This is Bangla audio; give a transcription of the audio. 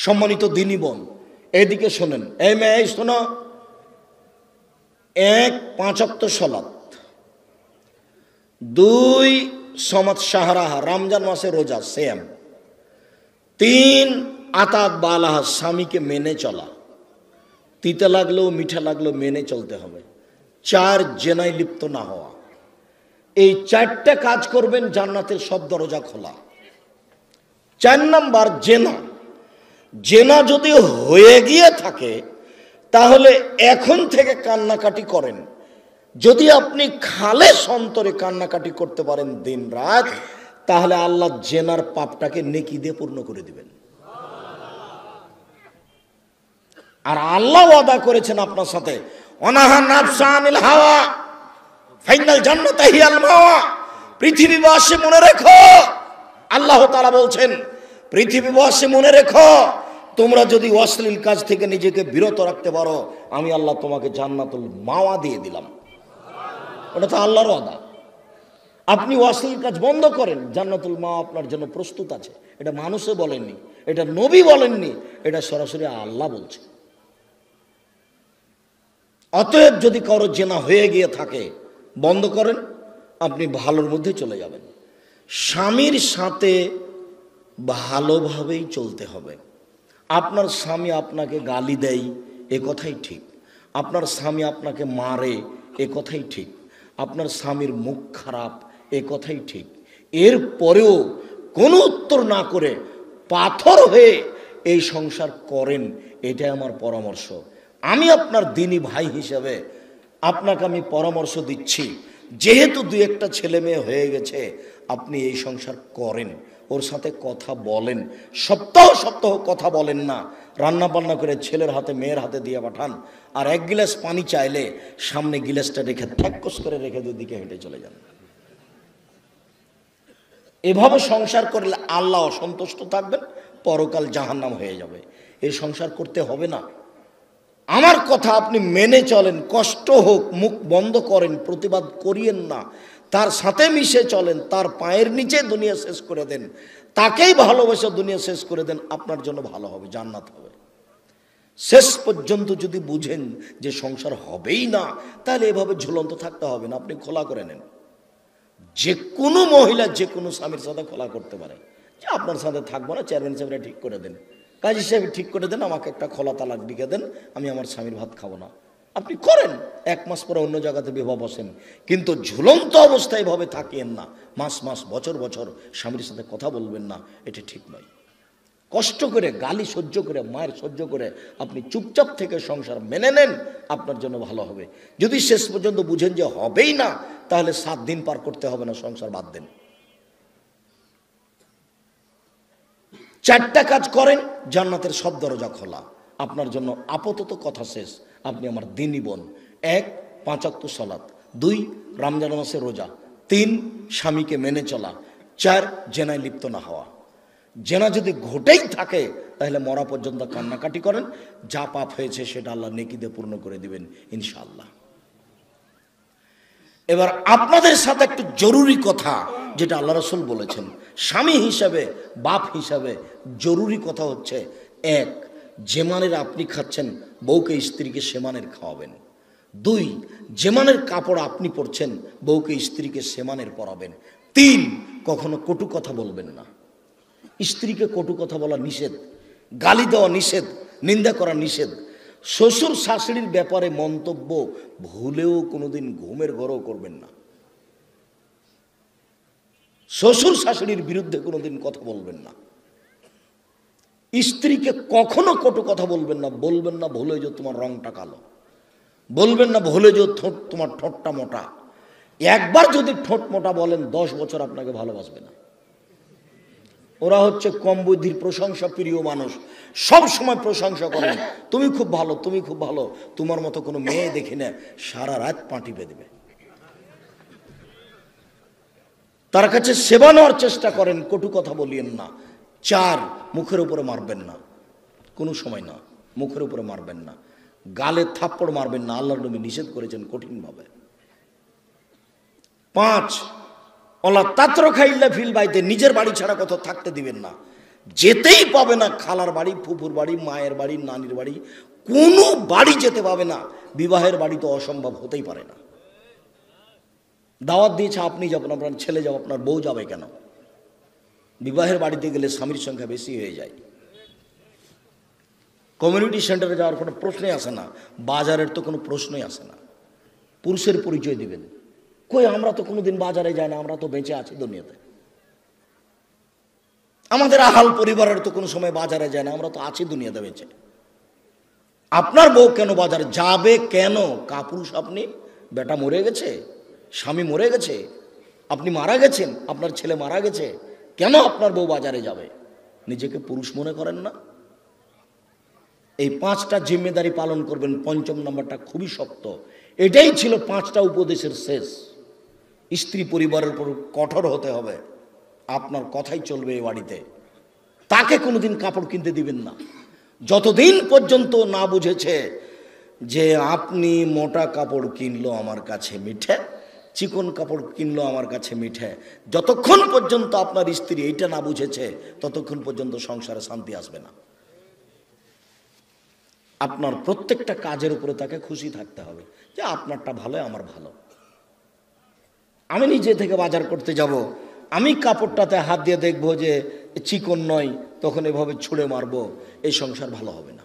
সম্মানিত দিনী বোন, এদিকে শোনেন, এই মেয়ে শোনো। 1 5 ওয়াক্ত সালাত, 2 সমাত সাহারাহা রমজান মাসে রোজা সেম, 3 আতাত বালাহা স্বামীকে মেনে চলা, তিতা লাগলেও মিঠা লাগলেও মেনে চলতে হবে, 4 জেনায় লিপ্ত না হওয়া। এই 4টে কাজ করবেন, জান্নাতের সব দরজা খোলা। 4 নাম্বার জেনা। জেনা যদি হয়ে গিয়ে থাকে তাহলে এখন থেকে কান্নাকাটি করেন। যদি আপনি খালেস অন্তরে কান্নাকাটি করতে পারেন দিন রাত, তাহলে আল্লাহ জেনার পাপটাকে নেকি দিয়ে পূর্ণ করে দিবেন। আর আল্লাহ ওয়াদা করেছেন আপনার সাথে, অনাহা নাফসা আনিল হাওয়া ফাইনাল জান্নাতা হিয়াল মাওয়া। পৃথিবীবাসী মনে রেখো, আল্লাহ তাআলা বলছেন, পৃথিবীবাসী মনে রেখো, তোমরা যদি অশ্লীল কাজ থেকে নিজেকে বিরত রাখতে পারো, আমি আল্লাহ তোমাকে জান্নাতুল মাওয়া দিয়ে দিলাম। ওটা তো আল্লাহর ওয়াদা। আপনি অশ্লীল কাজ বন্ধ করেন, জান্নাতুল মাওয়া আপনার জন্য প্রস্তুত আছে। এটা মানুষে বলেননি, এটা নবী বলেননি, এটা সরাসরি আল্লাহ বলছে। অতএব যদি কারো জেনা হয়ে গিয়ে থাকে, বন্ধ করেন, আপনি ভালোর মধ্যে চলে যাবেন। স্বামীর সাথে ভালোভাবেই চলতে হবে। আপনার স্বামী আপনাকে গালি দেয়, এ কথাই ঠিক। আপনার স্বামী আপনাকে মারে, এ কথাই ঠিক। আপনার স্বামীর মুখ খারাপ, এ কথাই ঠিক। এর পরেও কোনো উত্তর না করে পাথর হয়ে এই সংসার করেন, এটাই আমার পরামর্শ। আমি আপনার দিনী ভাই হিসেবে আপনাকে আমি পরামর্শ দিচ্ছি, যেহেতু 2-1টা ছেলে মেয়ে হয়ে গেছে, আপনি এই সংসার করেন, ওর সাথে কথা বলেন। সপ্তাহ সপ্তাহ কথা বলেন না, রান্না বান্না করে ছেলের হাতে মেয়ের হাতে দিয়ে পাঠান। আর 1 গিলাস পানি চাইলে সামনে গিলাসটা রেখে ঠ্যাক্কস করে রেখে দুদিকে হেঁটে চলে যান। এভাবে সংসার করলে আল্লাহ অসন্তুষ্ট থাকবেন, পরকাল জাহান্নাম হয়ে যাবে। এই সংসার করতে হবে না। আমার কথা আপনি মেনে চলেন, কষ্ট হোক, মুখ বন্ধ করেন, প্রতিবাদ করিয়েন না, তার সাথে মিশে চলেন, তার পায়ের নিচে দুনিয়া শেষ করে দেন, তাকেই ভালোবেসে দুনিয়া শেষ করে দেন, আপনার জন্য ভালো হবে, জান্নাত হবে। শেষ পর্যন্ত যদি বুঝেন যে সংসার হবেই না, তাহলে এভাবে ঝুলন্ত থাকতে হবে না, আপনি খোলা করে নেন। যে কোনো মহিলা যে কোনো স্বামীর সাথে খোলা করতে পারে, যে আপনার সাথে থাকবো না, চেয়ারম্যান সাহেবরা ঠিক করে দেন, কাজী সাহেব ঠিক করে দেন, আমাকে একটা খোলা তালাক লিখে দেন, আমি আমার স্বামীর ভাত খাবো না। আপনি করেন, 1 মাস পরে অন্য জায়গাতে বিবাহ বসেন, কিন্তু ঝুলন্ত অবস্থায় এভাবে থাকিয়েন না। মাস মাস বছর বছর স্বামীর সাথে কথা বলবেন না, এটা ঠিক নয়। কষ্ট করে, গালি সহ্য করে, মায়ের সহ্য করে আপনি চুপচাপ থেকে সংসার মেনে নেন, আপনার জন্য ভালো হবে। যদি শেষ পর্যন্ত বুঝেন যে হবেই না, তাহলে 7 দিন পার করতে হবে না, সংসার বাদ দেন। 4টা কাজ করেন, জান্নাতের সব দরজা খোলা। আপনার জন্য আপাতত কথা শেষ। আপনি আমার দিনী বোন। 1 5 ওয়াক্ত সালাত, 2 রমজান মাসে রোজা, 3 স্বামীকে মেনে চলা, 4 জেনায় লিপ্ত না হওয়া। জেনা যদি ঘটেই থাকে তাহলে মরা পর্যন্ত কান্নাকাটি করেন, যা পাপ হয়েছে সেটা আল্লাহ নেকি দিয়ে পূর্ণ করে দিবেন ইনশাআল্লাহ। এবার আপনাদের সাথে একটু জরুরি কথা, যেটা আল্লাহ রাসূল বলেছেন, স্বামী হিসাবে, বাপ হিসাবে জরুরি কথা হচ্ছে, 1 যে মানের আপনি খাচ্ছেন, বউকে স্ত্রীকে সে মানের খাওয়াবেন। 2 যে মানের কাপড় আপনি পরছেন, বউকে স্ত্রীকে সে মানের পরাবেন। 3 কখনো কটু কথা বলবেন না। স্ত্রীকে কটু কথা বলা নিষেধ, গালি দেওয়া নিষেধ, নিন্দা করা নিষেধ। শ্বশুর শাশুড়ির ব্যাপারে মন্তব্য ভুলেও কোনোদিন ঘুমের ঘরেও করবেন না। শ্বশুর শাশুড়ির বিরুদ্ধে কোনোদিন কথা বলবেন না। স্ত্রীকে কখনো কটু কথা বলবেন না। বলবেন না ভুলে যে তোমার রংটা কালো, বলবেন না ভুলে যে তোমার ঠোঁটটা মোটা। একবার যদি ঠোঁট মোটা বলেন, 10 বছর আপনাকে ভালোবাসবে না। ওরা হচ্ছে কম বুদ্ধির, প্রশংসা প্রিয় মানুষ, সব সময় প্রশংসা করেন, তুমি খুব ভালো, তুমি খুব ভালো, তোমার মতো কোনো মেয়ে দেখি না, সারা রাত পাঁটি বেঁধে। তার কাছে সেবা নেওয়ার চেষ্টা করেন, কটু কথা বলিয়েন না। 4 মুখের উপরে মারবেন না, কোনো সময় না, মুখের উপরে মারবেন না। গালে থাপ্পড় মারবেন না, আল্লাহর নবী নিষেধ করেছেন কঠিনভাবে। 5 অলা তাত্র খাইল্লা ফিল বাইতে, নিজের বাড়ি ছাড়া কোথাও থাকতে দিবেন না। যেতেই পাবে না। খালার বাড়ি, ফুফুর বাড়ি, মায়ের বাড়ি, নানির বাড়ি, কোনো বাড়ি যেতে পাবে না। বিবাহের বাড়ি তো অসম্ভব হতেই পারে না। দাওয়াত দিয়েছে, আপনি যাবেন, আপনার ছেলে যাবে, আপনার বউ যাবে কেন? বিবাহের বাড়িতে গেলে স্বামীর সংখ্যা বেশি হয়ে যায়। কমিউনিটি সেন্টারে যাওয়ার কোনো প্রশ্নই আসে না, বাজারের তো কোনো প্রশ্নই আসে না। পুরুষের পরিচয় দিবেন, কই আমরা তো কোনোদিন বাজারে যাই না, আমরা তো বেঁচে আছি দুনিয়াতে। আমাদের আহাল পরিবারের তো কোনো সময় বাজারে যায় না, আমরা তো আছি দুনিয়াতে বেঁচে। আপনার বউ কেন বাজারে যাবে? কেন? কাপুরুষ আপনি? বেটা মরে গেছে, স্বামী মরে গেছে, আপনি মারা গেছেন, আপনার ছেলে মারা গেছে, কেন আপনার বউ বাজারে যাবে? নিজেকে পুরুষ মনে করেন না? এই 5টা জিম্মেদারি পালন করবেন। 5ম নম্বরটা খুবই শক্ত। এটাই ছিল 5টা উপদেশের শেষ। স্ত্রী পরিবারের উপর কঠোর হতে হবে, আপনার কথাই চলবে এই বাড়িতে। তাকে কোনোদিন কাপড় কিনতে দিবেন না যতদিন পর্যন্ত না বুঝেছে যে আপনি মোটা কাপড় কিনলো আমার কাছে মিঠে, চিকন কাপড় কিনলো আমার কাছে মিঠে। যতক্ষণ পর্যন্ত আপনার স্ত্রী এইটা না বুঝেছে, ততক্ষণ পর্যন্ত সংসারে শান্তি আসবে না। আপনার প্রত্যেকটা কাজের উপরে তাকে খুশি থাকতে হবে যে আপনারটা ভালো, আমার ভালো। আমি নিজে থেকে বাজার করতে যাব, আমি কাপড়টাতে হাত দিয়ে দেখবো যে চিকন নয়, তখন এভাবে ছুঁড়ে মারবো, এই সংসার ভালো হবে না।